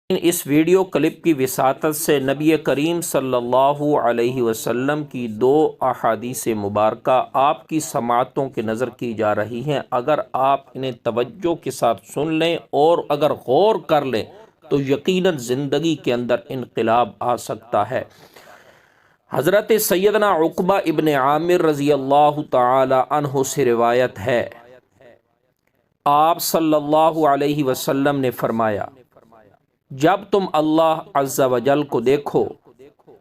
اس video clip کی وساطت سے نبی کریم صلی اللہ علیہ وسلم کی دو احادیث مبارکہ آپ کی سماعتوں کی نظر کی جا رہی ہیں۔ اگر آپ انہیں توجہ کے ساتھ سن لیں اور اگر غور کر لیں تو یقیناً زندگی کے اندر انقلاب آ سکتا ہے۔ حضرت سیدنا عقبہ ابن عامر رضی اللہ تعالی عنہ سے روایت ہے، آپ صلی اللہ علیہ وسلم نے فرمایا، جب تم اللہ عز و جل کو دیکھو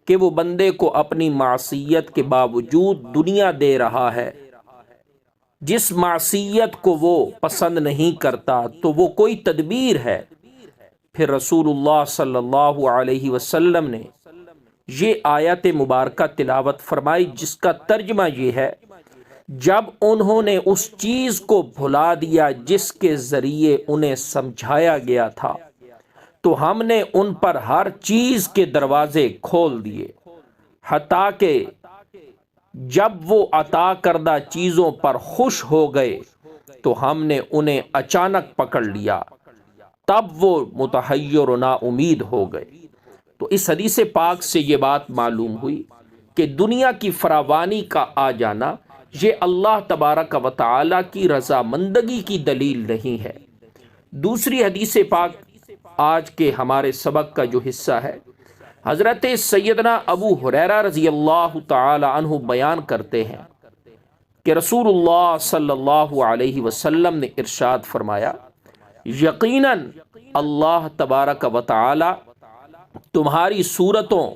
کہ وہ بندے کو اپنی معصیت کے باوجود دنیا دے رہا ہے، جس معصیت کو وہ پسند نہیں کرتا، تو وہ کوئی تدبیر ہے۔ پھر رسول اللہ صلی اللہ علیہ وسلم نے یہ آیت مبارکہ تلاوت فرمائی، جس کا ترجمہ یہ ہے، جب انہوں نے اس چیز کو بھلا دیا جس کے ذریعے انہیں سمجھایا گیا تھا، تو ہم نے ان پر ہر چیز کے دروازے کھول دیے، حتیٰ کہ جب وہ عطا کردہ چیزوں پر خوش ہو گئے تو ہم نے انہیں اچانک پکڑ لیا، تب وہ متحیر و نا امید ہو گئے۔ تو اس حدیث پاک سے یہ بات معلوم ہوئی کہ دنیا کی فراوانی کا آ جانا یہ اللہ تبارک و تعالی کی رضامندگی کی دلیل نہیں ہے۔ دوسری حدیث پاک آج کے ہمارے سبق کا جو حصہ ہے، حضرت سیدنا ابو ہریرہ رضی اللہ تعالی عنہ بیان کرتے ہیں کہ رسول اللہ صلی اللہ علیہ وسلم نے ارشاد فرمایا، یقیناً اللہ تبارک و تعالی تمہاری صورتوں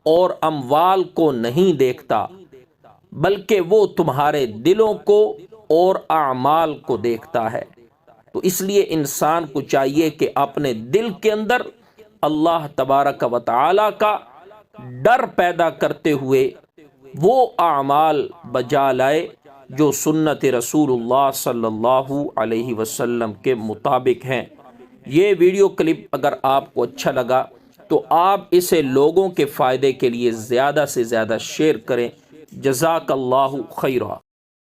اور اموال کو نہیں دیکھتا، بلکہ وہ تمہارے دلوں کو اور اعمال کو دیکھتا ہے۔ تو اس لیے انسان کو چاہیے کہ اپنے دل کے اندر اللہ تبارک و تعالی کا ڈر پیدا کرتے ہوئے وہ اعمال بجا لائے جو سنت رسول اللہ صلی اللہ علیہ وسلم کے مطابق ہیں۔ یہ ویڈیو کلپ اگر آپ کو اچھا لگا تو آپ اسے لوگوں کے فائدے کے لیے زیادہ سے زیادہ شیئر کریں۔ جزاک اللہ خیرہ۔